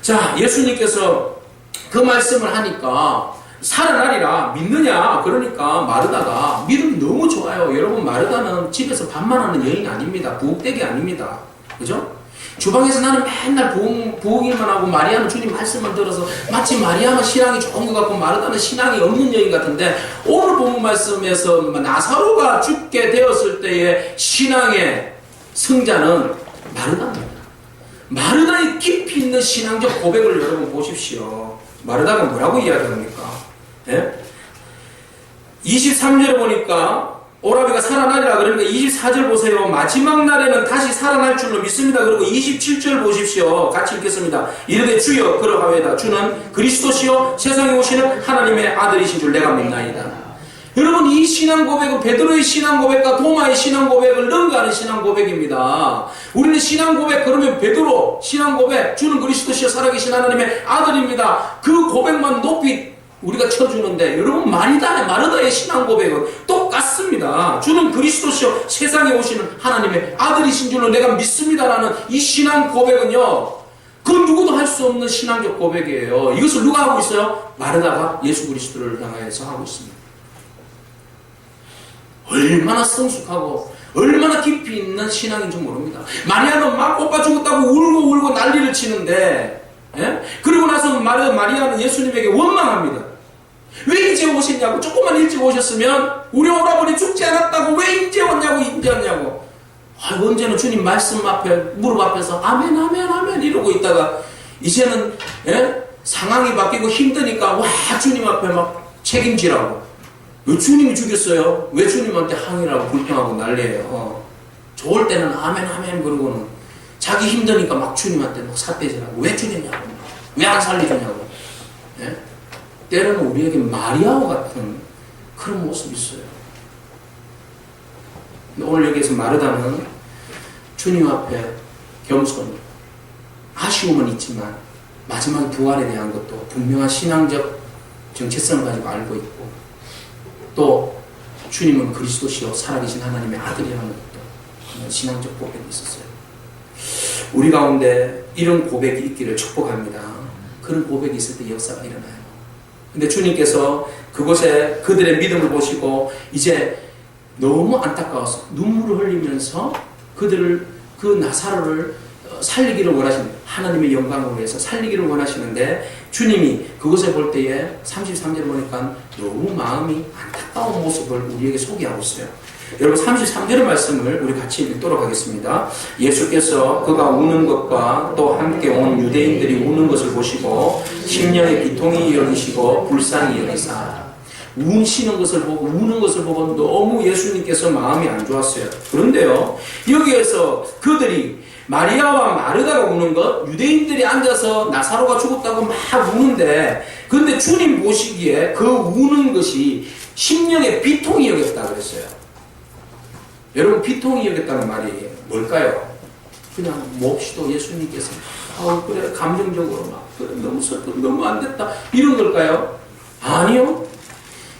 자, 예수님께서 그 말씀을 하니까 살아나리라 믿느냐? 그러니까 마르다가 믿음이 너무 좋아요. 여러분, 마르다는 집에서 밥만 하는 여인이 아닙니다. 부엌대기 아닙니다. 그죠? 주방에서 나는 맨날 부엌일만 하고 마리아는 주님 말씀만 들어서 마치 마리아만 신앙이 좋은 것 같고 마르다는 신앙이 없는 여인 같은데, 오늘 본문 말씀에서 나사로가 죽게 되었을 때의 신앙의 승자는 마르다입니다. 마르다의 깊이 있는 신앙적 고백을 여러분 보십시오. 마르다가 뭐라고 이야기합니까? 예? 23절에 보니까 오라비가 살아나리라. 그러니까 24절 보세요. 마지막 날에는 다시 살아날 줄로 믿습니다. 그리고 27절 보십시오. 같이 읽겠습니다. 이르되 주여 그러하외다. 주는 그리스도시요 세상에 오시는 하나님의 아들이신 줄 내가 믿나이다. 여러분, 이 신앙 고백은 베드로의 신앙 고백과 도마의 신앙 고백을 능가하는 신앙 고백입니다. 우리는 신앙 고백 그러면 베드로 신앙 고백, 주는 그리스도시요 살아계신 하나님의 아들입니다. 그 고백만 높이 우리가 쳐주는데, 여러분 마르다의 신앙 고백은 똑같습니다. 주는 그리스도시요 세상에 오시는 하나님의 아들이신 줄로 내가 믿습니다라는 이 신앙 고백은요, 그건 누구도 할 수 없는 신앙적 고백이에요. 이것을 누가 하고 있어요? 마르다가 예수 그리스도를 향해서 하고 있습니다. 얼마나 성숙하고 얼마나 깊이 있는 신앙인지 모릅니다. 마리아는 막 오빠 죽었다고 울고 난리를 치는데, 예? 그리고 나서 마리아는 예수님에게 원망합니다. 왜 이제 오셨냐고. 조금만 일찍 오셨으면 우리 오라버니 죽지 않았다고 왜 이제 왔냐고. 언제는 주님 말씀 앞에 무릎 앞에서 아멘 아멘 아멘 이러고 있다가 이제는, 예? 상황이 바뀌고 힘드니까 와 주님 앞에 막 책임지라고. 왜 주님이 죽였어요? 왜 주님한테 항의라고 불평하고 난리예요. 좋을 때는 아멘 아멘 그러고는 자기 힘드니까 막 주님한테 막 삿대질하고 왜 주님냐고, 왜 안 살려주냐고. 예? 때로는 우리에게 마리아와 같은 그런 모습이 있어요. 오늘 여기에서 마르다는 주님 앞에 겸손히, 아쉬움은 있지만 마지막 부활에 대한 것도 분명한 신앙적 정체성을 가지고 알고 있고, 또 주님은 그리스도시요 살아계신 하나님의 아들이라는 것도 신앙적 고백이 있었어요. 우리 가운데 이런 고백이 있기를 축복합니다. 그런 고백이 있을 때 역사가 일어나요. 근데 주님께서 그곳에 그들의 믿음을 보시고 이제 너무 안타까워서 눈물을 흘리면서 그들을, 그 나사로를 살리기를 원하시는, 하나님의 영광을 위해서 살리기를 원하시는데, 주님이 그것을 볼 때에 33절을 보니까 너무 마음이 안타까운 모습을 우리에게 소개하고 있어요. 여러분 33절의 말씀을 우리 같이 읽도록 하겠습니다. 예수께서 그가 우는 것과 또 함께 온 유대인들이 우는 것을 보시고 심령의 비통이 여기시고 불쌍히 여기사. 우시는 것을 보고, 우는 것을 보고 너무 예수님께서 마음이 안 좋았어요. 그런데요, 여기에서 그들이 마리아와 마르다가 우는 것, 유대인들이 앉아서 나사로가 죽었다고 막 우는데, 근데 주님 보시기에 그 우는 것이 심령의 비통이 여겼다 그랬어요. 여러분, 비통이 여겼다는 말이 뭘까요? 그냥 몹시도 예수님께서 그래 감정적으로 막 그래, 너무 슬퍼, 너무 안 됐다 이런 걸까요? 아니요.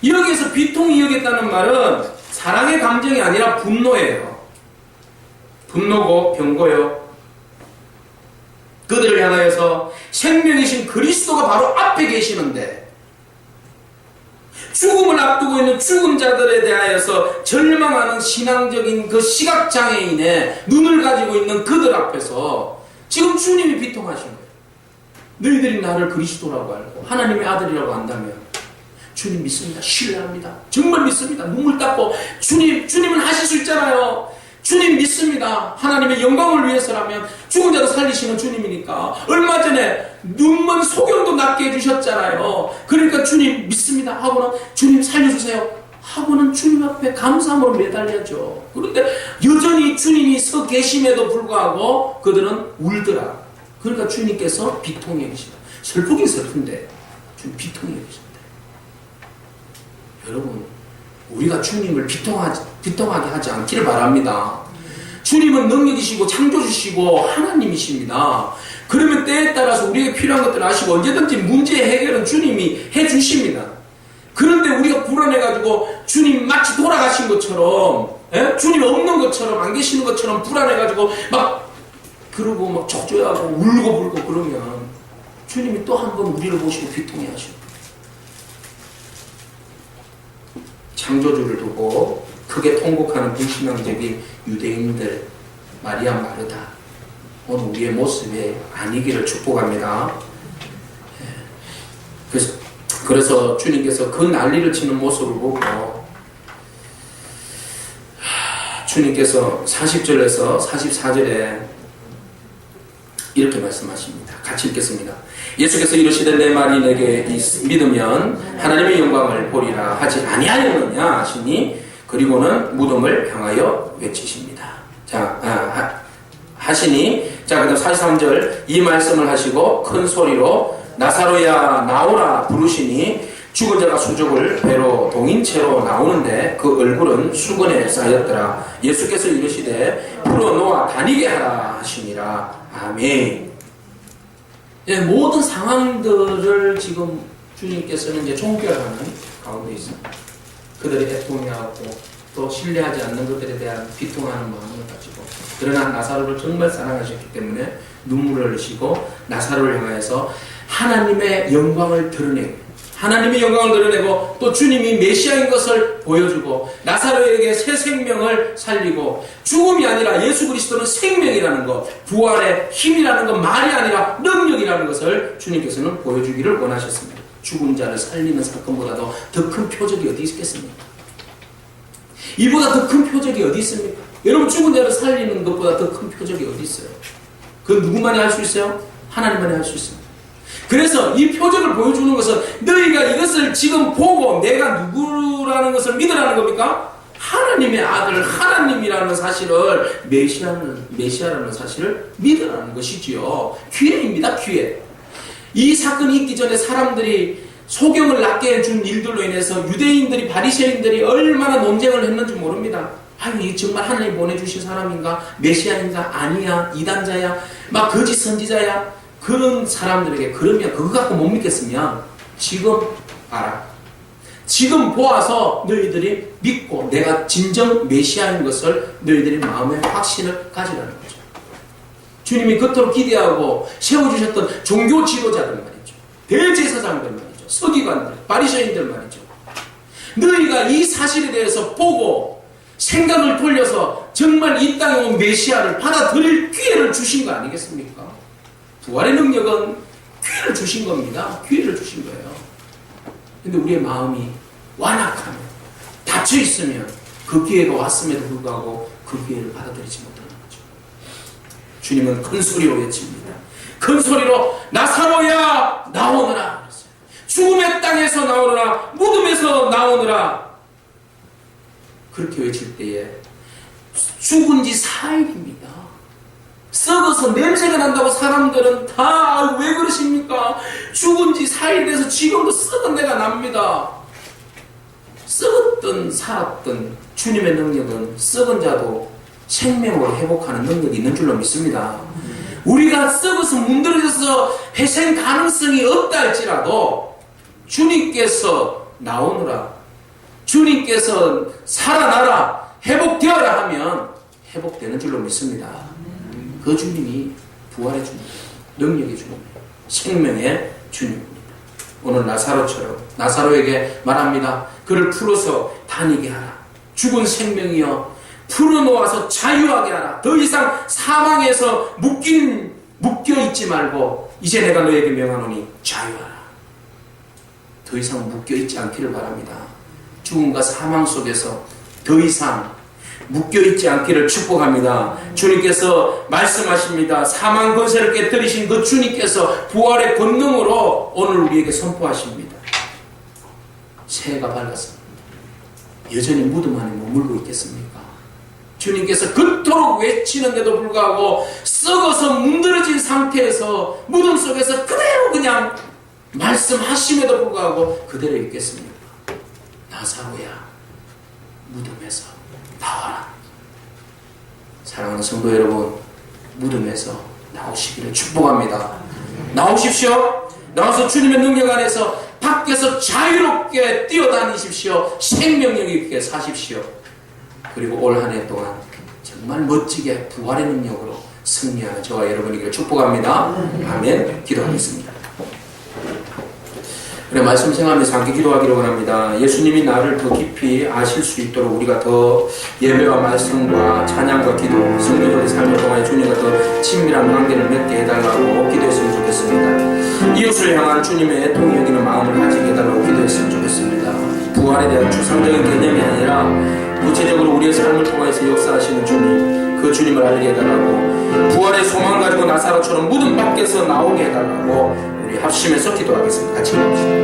여기에서 비통이 여겼다는 말은 사랑의 감정이 아니라 분노예요. 분노고 병고요. 그들을 향하여서 생명이신 그리스도가 바로 앞에 계시는데, 죽음을 앞두고 있는 죽은 자들에 대하여서 절망하는 신앙적인 그 시각장애인의 눈을 가지고 있는 그들 앞에서 지금 주님이 비통하신 거예요. 너희들이 나를 그리스도라고 알고 하나님의 아들이라고 안다면 주님 믿습니다. 신뢰합니다. 정말 믿습니다. 눈물 닦고 주님은 하실 수 있잖아요. 주님 믿습니다. 하나님의 영광을 위해서라면 죽은 자도 살리시는 주님이니까. 얼마 전에 눈먼 소경도 낫게 해주셨잖아요. 그러니까 주님 믿습니다 하고는 주님 살려주세요 하고는 주님 앞에 감사함으로 매달려죠. 그런데 여전히 주님이 서 계심에도 불구하고 그들은 울더라. 그러니까 주님께서 비통히 여기시다. 슬프긴 슬픈데 주님 비통히 여기신다. 여러분, 우리가 주님을 비통하게 하지 않기를 바랍니다. 주님은 능력이시고 창조주시고 하나님이십니다. 그러면 때에 따라서 우리에게 필요한 것들을 아시고 언제든지 문제의 해결은 주님이 해주십니다. 그런데 우리가 불안해가지고 주님 마치 돌아가신 것처럼, 주님 없는 것처럼, 안 계시는 것처럼 불안해가지고 막 그러고 막 족저하고 울고 불고 그러면 주님이 또 한 번 우리를 보시고 비통해 하시고, 창조주를 두고 크게 통곡하는 불신앙적인 유대인들, 마리아 마르다, 오늘 우리의 모습이 아니기를 축복합니다. 그래서 주님께서 그 난리를 치는 모습을 보고 주님께서 40절에서 44절에 이렇게 말씀하십니다. 같이 읽겠습니다. 예수께서 이르시되 내 말이 내게 믿으면 하나님의 영광을 보리라 하지 아니하였느냐 하시니, 그리고는 무덤을 향하여 외치십니다. 하시니, 그 다음 43절 이 말씀을 하시고 큰 소리로 나사로야 나오라 부르시니, 죽은 자가 수족을 배로 동인채로 나오는데 그 얼굴은 수건에 쌓였더라. 예수께서 이르시되 풀어놓아 다니게 하라 하시니라. 아멘. 네, 모든 상황들을 지금 주님께서는 이제 종결하는 가운데 있습니다. 그들이 애통해하고 또 신뢰하지 않는 것들에 대한 비통하는 마음을 가지고, 그러나 나사로를 정말 사랑하셨기 때문에 눈물을 흘리시고 나사로를 향하여서 하나님의 영광을 드러내고 또 주님이 메시아인 것을 보여주고 나사로에게 새 생명을 살리고, 죽음이 아니라 예수 그리스도는 생명이라는 것, 부활의 힘이라는 것, 말이 아니라 능력이라는 것을 주님께서는 보여주기를 원하셨습니다. 죽은 자를 살리는 사건보다도 더 큰 표적이 어디 있겠습니까? 이보다 더 큰 표적이 어디 있습니까? 여러분, 죽은 자를 살리는 것보다 더 큰 표적이 어디 있어요? 그 누구만이 할 수 있어요? 하나님만이 할 수 있습니다. 그래서 이 표적을 보여주는 것은 너희가 이것을 지금 보고 내가 누구라는 것을 믿으라는 겁니까? 하나님의 아들, 하나님이라는 사실을, 메시아라는 사실을 믿으라는 것이지요. 기회입니다, 기회. 이 사건이 있기 전에 사람들이 소경을 낳게 해준 일들로 인해서 유대인들이, 바리새인들이 얼마나 논쟁을 했는지 모릅니다. 아유, 이 정말 하나님 보내주신 사람인가? 메시아인가? 아니야? 이단자야? 막 거짓 선지자야? 그런 사람들에게, 그러면 그거 갖고 못 믿겠으면 지금 알아. 지금 보아서 너희들이 믿고 내가 진정 메시아인 것을 너희들이 마음의 확신을 가지라는 거죠. 주님이 그토록 기대하고 세워주셨던 종교 지도자들 말이죠. 대제사장들 말이죠. 서기관들, 바리새인들 말이죠. 너희가 이 사실에 대해서 보고 생각을 돌려서 정말 이 땅에 온 메시아를 받아들일 기회를 주신 거 아니겠습니까? 부활의 능력은 기회를 주신 겁니다. 기회를 주신 거예요. 근데 우리의 마음이 완악하면, 닫혀있으면 그 기회가 왔음에도 불구하고 그 기회를 받아들이지 못하는 거죠. 주님은 큰 소리로 외칩니다. 큰 소리로 나사로야 나오너라 그랬어요. 죽음의 땅에서 나오너라, 무덤에서 나오너라. 그렇게 외칠 때에 죽은 지 4일입니다. 썩어서 냄새가 난다고 사람들은 다 왜 그러십니까? 죽은 지 4일 돼서 지금도 썩은 데가 납니다. 썩었든 살았든 주님의 능력은 썩은 자도 생명으로 회복하는 능력이 있는 줄로 믿습니다. 우리가 썩어서 문드러져서 회생 가능성이 없다 할지라도 주님께서 나오느라, 주님께서 살아나라, 회복되어라 하면 회복되는 줄로 믿습니다. 그 주님이 부활의 주님, 능력의 주님, 생명의 주님입니다. 오늘 나사로처럼 나사로에게 말합니다. 그를 풀어서 다니게 하라. 죽은 생명이여 풀어놓아서 자유하게 하라. 더 이상 사망에서 묶여있지 말고 이제 내가 너에게 명하노니 자유하라. 더 이상 묶여있지 않기를 바랍니다. 죽음과 사망 속에서 더 이상 묶여있지 않기를 축복합니다. 주님께서 말씀하십니다. 사망 권세를 깨뜨리신 그 주님께서 부활의 권능으로 오늘 우리에게 선포하십니다. 새해가 밝았습니다. 여전히 무덤 안에 머물고 있겠습니까? 주님께서 그토록 외치는데도 불구하고 썩어서 문드러진 상태에서 무덤 속에서 그대로 그냥 말씀하심에도 불구하고 그대로 있겠습니까? 나사로야 무덤에서 나와라. 사랑하는 성도 여러분, 무덤에서 나오시기를 축복합니다. 나오십시오. 나와서 주님의 능력 안에서 밖에서 자유롭게 뛰어다니십시오. 생명력 있게 사십시오. 그리고 올 한 해 동안 정말 멋지게 부활의 능력으로 승리하는 저와 여러분에게 축복합니다. 아멘. 기도하겠습니다. 그래, 말씀 생각하면서 함께 기도하기를 원합니다. 예수님이 나를 더 깊이 아실 수 있도록 우리가 더 예배와 말씀과 찬양과 기도, 성도적인 삶을 통하여 주님과 더 친밀한 관계를 맺게 해달라고 기도했으면 좋겠습니다. 이웃을 향한 주님의 애통이 여기는 마음을 가지게 해달라고 기도했으면 좋겠습니다. 부활에 대한 추상적인 개념이 아니라 구체적으로 우리의 삶을 통해서 역사하시는 주님, 그 주님을 알게 해달라고, 부활의 소망을 가지고 나사로처럼 무덤 밖에서 나오게 해달라고 우리 합심해서 기도하겠습니다. 같이 기도합시다.